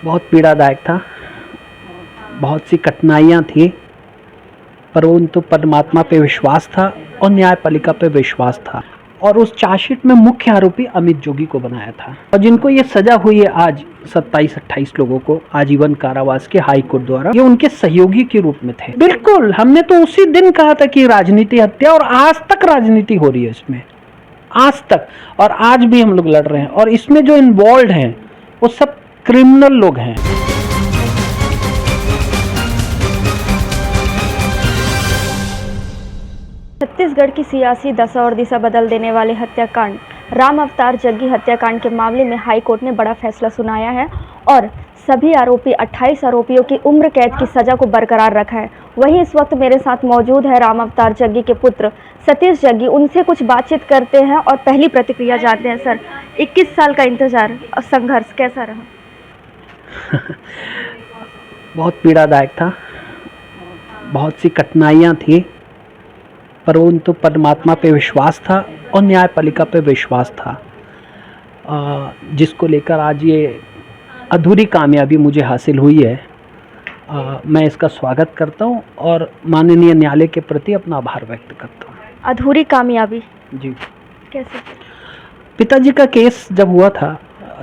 बहुत पीड़ादायक था। बहुत सी कठिनाइयाँ थी, परंतु परमात्मा पे विश्वास था और न्यायपालिका पे विश्वास था। और उस चार्जशीट में मुख्य आरोपी अमित जोगी को बनाया था और जिनको ये सजा हुई है आज 27-28 लोगों को आजीवन कारावास के हाई कोर्ट द्वारा, ये उनके सहयोगी के रूप में थे। बिल्कुल, हमने तो उसी दिन कहा था कि राजनीति हत्या, और आज तक राजनीति हो रही है इसमें, आज तक। और आज भी हम लोग लड़ रहे हैं और इसमें जो इन्वॉल्व हैं वो सब क्रिमिनल लोग हैं। छत्तीसगढ़ की सियासी दशा और दिशा बदल देने वाले हत्याकांड राम अवतार जग्गी हत्याकांड के मामले में हाई कोर्ट ने बड़ा फैसला सुनाया है और सभी 28 आरोपियों की उम्र कैद की सजा को बरकरार रखा है। वहीं इस वक्त मेरे साथ मौजूद है राम अवतार जग्गी के पुत्र सतीश जग्गी। उनसे कुछ बातचीत करते हैं और पहली प्रतिक्रिया जानते हैं। सर, 21 साल का इंतजार और संघर्ष कैसा रहा? बहुत पीड़ादायक था, बहुत सी कठिनाइयाँ थी, परंतु परमात्मा पे विश्वास था और न्यायपालिका पे विश्वास था, जिसको लेकर आज ये अधूरी कामयाबी मुझे हासिल हुई है। मैं इसका स्वागत करता हूँ और माननीय न्यायालय के प्रति अपना आभार व्यक्त करता हूँ। अधूरी कामयाबी जी, कैसे? पिताजी का केस जब हुआ था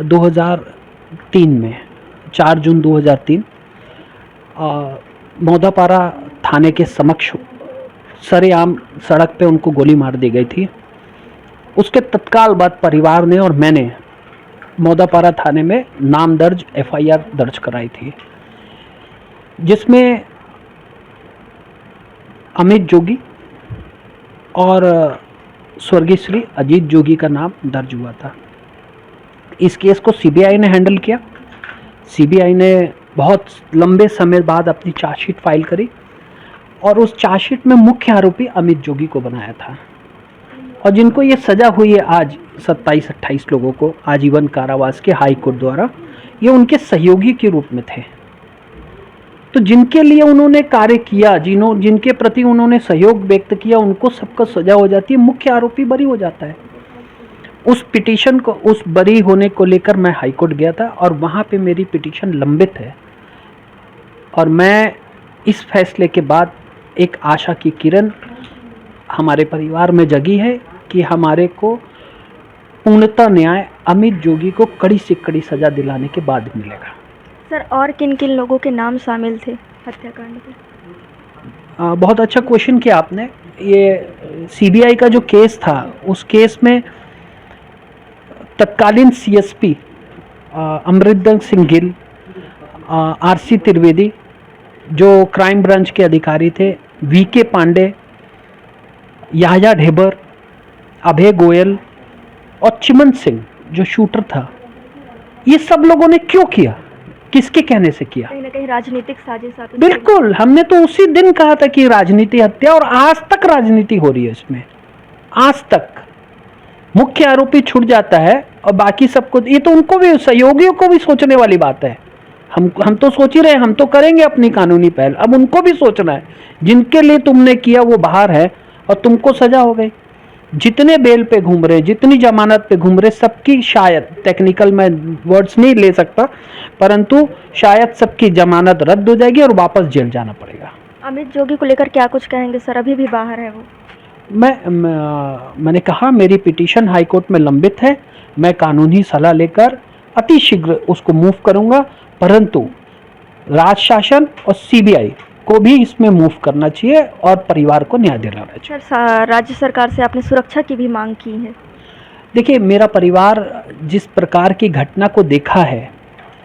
2003 में, 4 जून 2003, मौदापारा थाने के समक्ष सरेआम सड़क पे उनको गोली मार दी गई थी। उसके तत्काल बाद परिवार ने और मैंने मौदापारा थाने में नाम दर्ज FIR दर्ज कराई थी, जिसमें अमित जोगी और स्वर्गीय श्री अजीत जोगी का नाम दर्ज हुआ था। इस केस को CBI ने हैंडल किया। CBI ने बहुत लंबे समय बाद अपनी चार्जशीट फाइल करी और उस चार्जशीट में मुख्य आरोपी अमित जोगी को बनाया था और जिनको ये सजा हुई है आज 27-28 लोगों को आजीवन कारावास के हाई कोर्ट द्वारा, ये उनके सहयोगी के रूप में थे। तो जिनके लिए उन्होंने कार्य किया, जिनके प्रति उन्होंने सहयोग व्यक्त किया, उनको सबका सजा हो जाती है, मुख्य आरोपी बरी हो जाता है। उस पिटीशन को, उस बरी होने को लेकर मैं हाई कोर्ट गया था और वहाँ पे मेरी पिटीशन लंबित है और मैं इस फैसले के बाद एक आशा की किरण हमारे परिवार में जगी है कि हमारे को पूर्णतः न्याय अमित जोगी को कड़ी से कड़ी सजा दिलाने के बाद मिलेगा। सर, और किन किन लोगों के नाम शामिल थे हत्याकांड में? बहुत अच्छा क्वेश्चन किया आपने। ये CBI का जो केस था, उस केस में तत्कालीन CSP अमृतदंग सिंह गिल, RC त्रिवेदी जो क्राइम ब्रांच के अधिकारी थे, VK पांडे, याह्या ढेबर, अभय गोयल और चिमन सिंह जो शूटर था, ये सब लोगों ने क्यों किया, किसके कहने से किया? कहीं ना कहीं राजनीतिक साजिश। बिल्कुल, हमने तो उसी दिन कहा था कि राजनीति हत्या, और आज तक राजनीति हो रही है इसमें। आज तक मुख्य आरोपी छूट जाता है और बाकी सबको, ये तो उनको भी, सहयोगियों को भी सोचने वाली बात है। हम तो सोच ही रहे हैं, हम तो करेंगे अपनी कानूनी पहल, अब उनको भी सोचना है। जिनके लिए तुमने किया वो बाहर है और तुमको सजा हो गई। जितने बेल पे घूम रहे, जितनी जमानत पे घूम रहे, सबकी शायद, टेक्निकल मैं वर्ड्स नहीं ले सकता, परंतु शायद सबकी जमानत रद्द हो जाएगी और वापस जेल जाना पड़ेगा। अमित जोगी को लेकर क्या कुछ कहेंगे सर? अभी भी बाहर है वो? मैंने कहा मेरी पिटीशन हाई कोर्ट में लंबित है, मैं कानूनी सलाह लेकर अति शीघ्र उसको मूव करूंगा, परंतु राज शासन और CBI को भी इसमें मूव करना चाहिए और परिवार को न्याय दिलाना चाहिए। सर, राज्य सरकार से आपने सुरक्षा की भी मांग की है? देखिए, मेरा परिवार जिस प्रकार की घटना को देखा है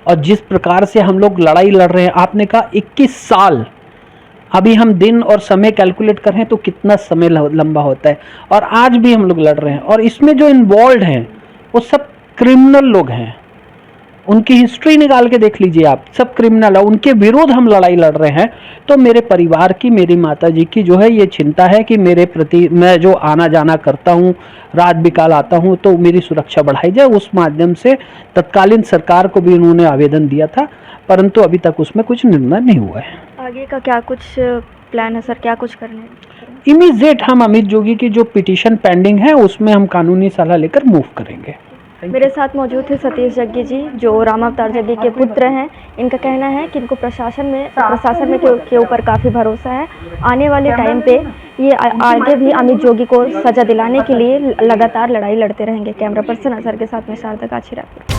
और जिस प्रकार से हम लोग लड़ाई लड़ रहे हैं, आपने कहा 21 साल, अभी हम दिन और समय कैलकुलेट कर रहे हैं तो कितना समय लंबा होता है, और आज भी हम लोग लड़ रहे हैं और इसमें जो इन्वॉल्व हैं वो सब क्रिमिनल लोग हैं। उनकी हिस्ट्री निकाल के देख लीजिए आप, सब क्रिमिनल है, उनके विरोध हम लड़ाई लड़ रहे हैं। तो मेरे परिवार की, मेरी माताजी की जो है ये चिंता है कि मेरे प्रति, मैं जो आना जाना करता हूँ, रात बिकाल आता हूँ, तो मेरी सुरक्षा बढ़ाई जाए। उस माध्यम से तत्कालीन सरकार को भी उन्होंने आवेदन दिया था, परंतु अभी तक उसमें कुछ निर्णय नहीं हुआ है। आगे का क्या कुछ प्लान है सर, क्या कुछ करने है? इमीडिएट हम अमित जोगी की जो पिटीशन पेंडिंग है उसमें हम कानूनी सलाह लेकर मूव करेंगे। मेरे साथ मौजूद थे सतीश जग्गी जी, जो राम अवतार जग्गी के पुत्र हैं। इनका कहना है कि इनको प्रशासन में के ऊपर काफ़ी भरोसा है। आने वाले टाइम पे ये आगे भी अमित जोगी को सजा दिलाने के लिए लगातार लड़ाई लड़ते रहेंगे। कैमरा पर्सन अजहर के साथ में शारदा गाछी, रायपुर।